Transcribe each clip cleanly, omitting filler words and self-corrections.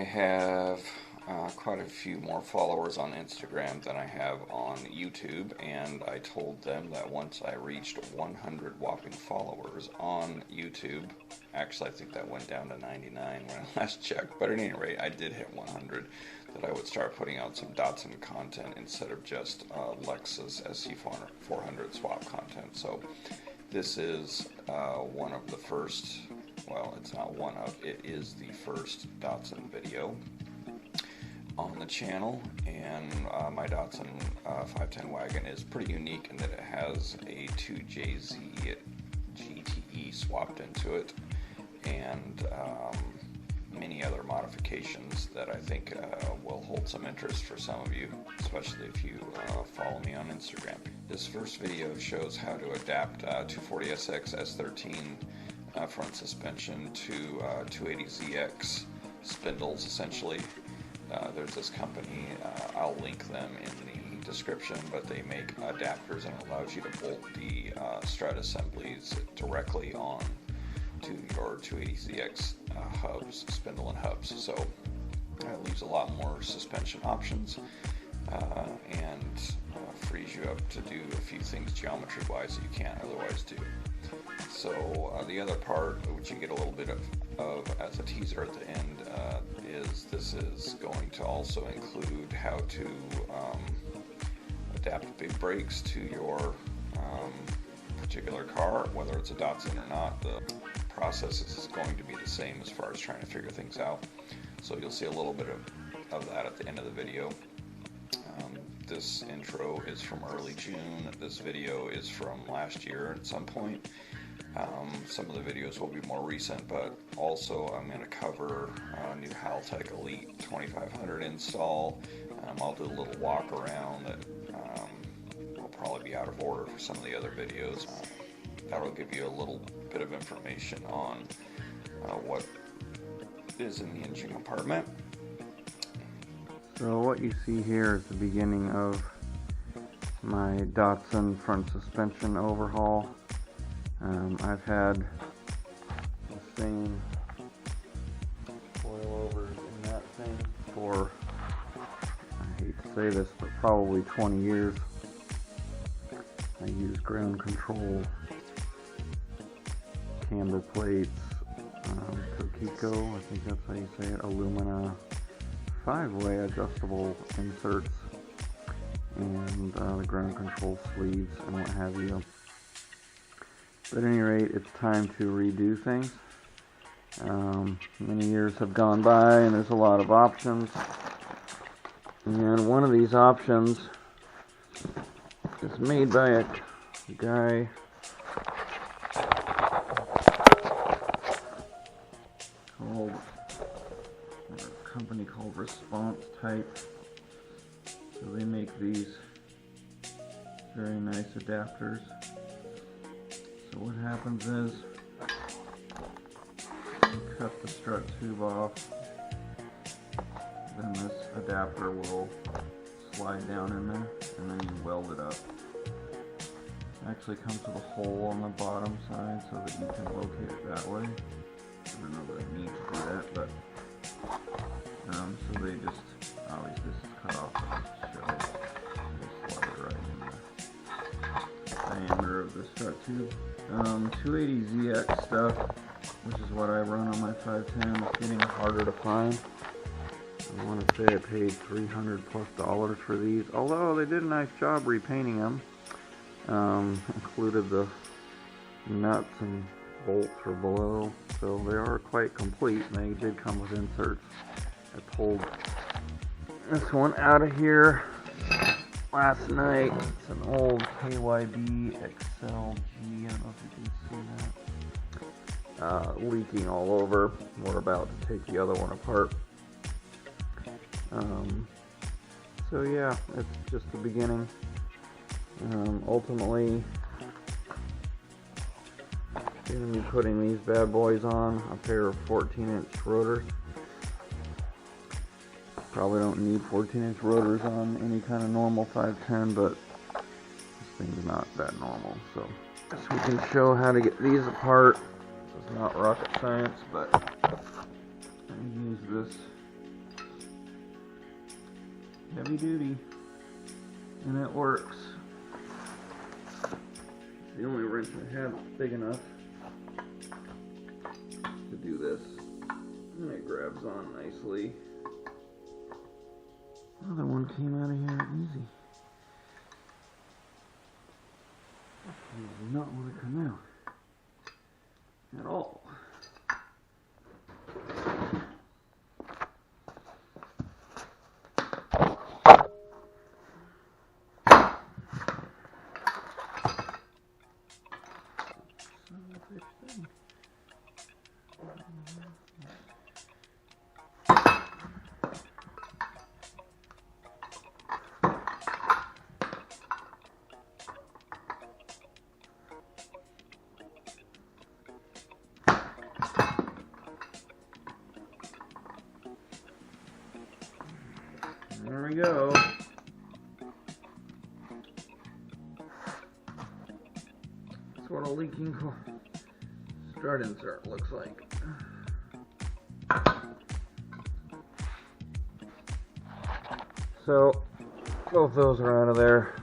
have quite a few more followers on Instagram than I have on YouTube, and I told them that once I reached 100 whopping followers on YouTube, actually I think that went down to 99 when I last checked, but at any rate I did hit 100, that I would start putting out some Datsun content instead of just Lexus SC400 swap content. So this is one of the first, well, it's not one of, it is the first Datsun video on the channel, and my Datsun 510 Wagon is pretty unique in that it has a 2JZ GTE swapped into it, and many other modifications that I think will hold some interest for some of you, especially if you follow me on Instagram. This first video shows how to adapt 240SX S13 front suspension to 280ZX spindles, essentially. There's this company, I'll link them in the description, but they make adapters and it allows you to bolt the strut assemblies directly on to your 280ZX hubs, spindle and hubs. So it leaves a lot more suspension options and frees you up to do a few things geometry-wise that you can't otherwise do. So the other part, which you get a little bit of as a teaser at the end, is this is going to also include how to adapt big brakes to your particular car, whether it's a Datsun or not. The process is going to be the same as far as trying to figure things out. So you'll see a little bit of that at the end of the video. This intro is from early June. This video is from last year at some point. Some of the videos will be more recent, but also I'm going to cover a new Haltech Elite 2500 install. I'll do a little walk around that will probably be out of order for some of the other videos. That'll give you a little bit of information on what is in the engine compartment. So what you see here is the beginning of my Datsun front suspension overhaul. I've had the same coilovers in that thing for, I hate to say this, but probably 20 years. I use ground control camber plates, Tokiko, I think that's how you say it, alumina 5-way adjustable inserts, and the ground control sleeves and what have you. But at any rate, it's time to redo things. Many years have gone by and there's a lot of options. And one of these options is made by a guy called, a company called Response Type. So they make these very nice adapters. So what happens is, you cut the strut tube off, then this adapter will slide down in there, and then you weld it up. It actually comes with a hole on the bottom side so that you can locate it that way. I don't know that I need to do that, but so they just, obviously this is cut off, but just show it. They slide it right in the diameter of the strut tube. 280ZX stuff, which is what I run on my 510, is getting harder to find. I want to say I paid $300+ for these, although they did a nice job repainting them. Included the nuts and bolts for below, so they are quite complete. They did come with inserts. I pulled this one out of here last night. It's an old KYB XLG, I don't know if you can see that. Leaking all over. We're about to take the other one apart. So yeah, it's just the beginning. Ultimately, I'm going to be putting these bad boys on a pair of 14-inch rotors. Probably don't need 14-inch rotors on any kind of normal 510, but this thing's not that normal. So we can show how to get these apart. This is not rocket science, but I use this heavy duty, and it works. It's the only wrench I have that's big enough to do this, and it grabs on nicely. Another one came out of here easy. He does not want to come out at all. There we go. That's what a leaking strut insert looks like. So, both those are out of there.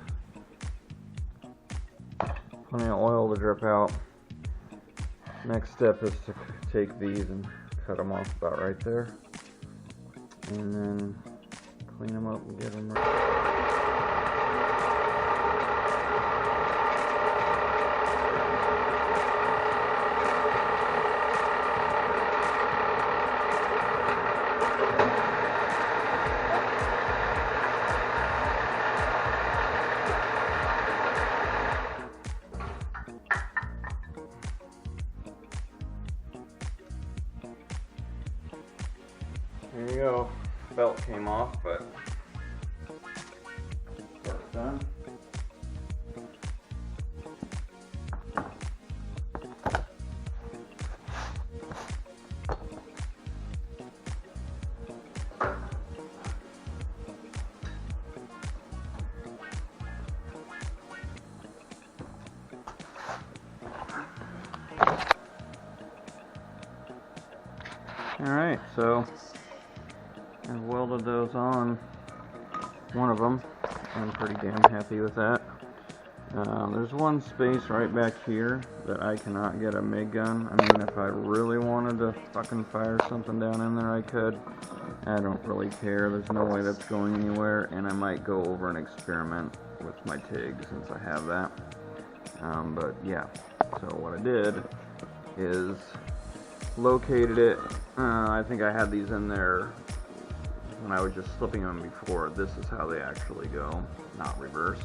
Plenty of oil to drip out. Next step is to take these and cut them off about right there. And then clean them up and get them right. There you go. Belt came off, but that's done. Alright, so I've welded those on, one of them. I'm pretty damn happy with that. There's one space right back here that I cannot get a MIG gun. I mean, if I really wanted to fucking fire something down in there, I could. I don't really care. There's no way that's going anywhere, and I might go over and experiment with my TIG since I have that. But yeah, so what I did is located it. I think I had these in there when I was just slipping them before. This is how they actually go, not reverse.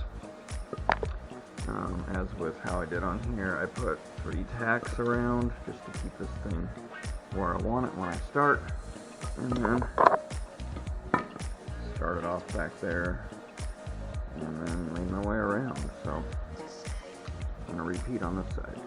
As with how I did on here, I put 3 tacks around just to keep this thing where I want it when I start, and then start it off back there, and then make my way around. So I'm going to repeat on this side.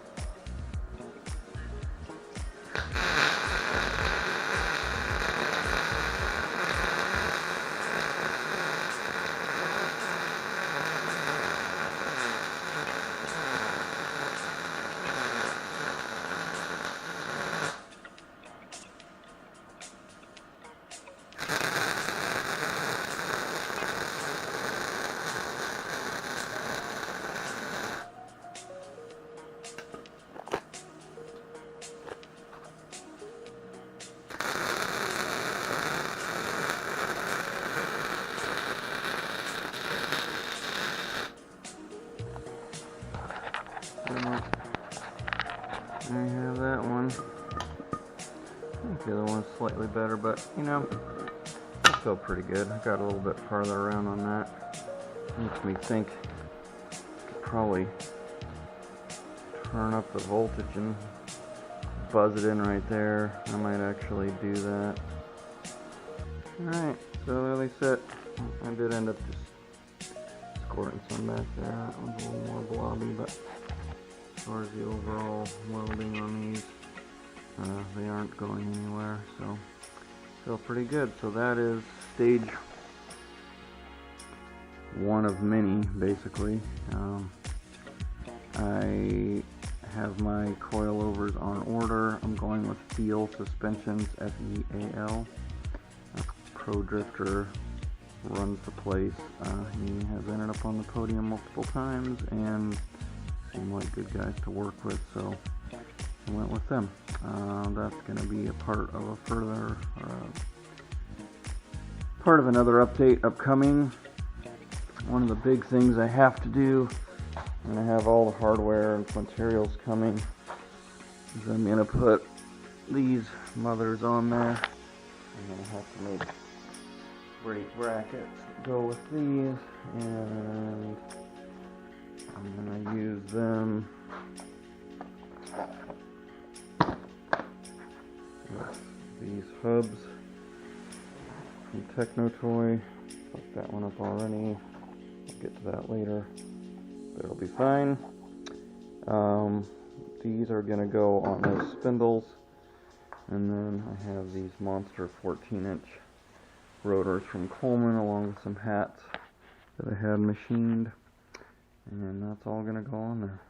There you have that one. I think the other one's slightly better, but you know, I feel pretty good. I got a little bit farther around on that. Makes me think I could probably turn up the voltage and buzz it in right there. I might actually do that. Alright, so there they sit. I did end up just squirting some back there. That one's a little more blobby, but as far as the overall welding on these, they aren't going anywhere, so feel pretty good. So that is stage 1 of many, basically. I have my coilovers on order. I'm going with Feel Suspensions, F-E-A-L. Pro Drifter runs the place. He has ended up on the podium multiple times and seemed like good guys to work with, so I went with them. That's going to be a part of a further, part of another update upcoming. One of the big things I have to do when I have all the hardware and materials coming is I'm going to put these mothers on there. I'm going to have to make brake brackets go with these, and I'm going to use them with these hubs from Techno-Toy. Fucked that one up already. I'll get to that later, but it'll be fine. These are going to go on those spindles, and then I have these monster 14-inch rotors from Coleman along with some hats that I had machined, and that's all going to go on there.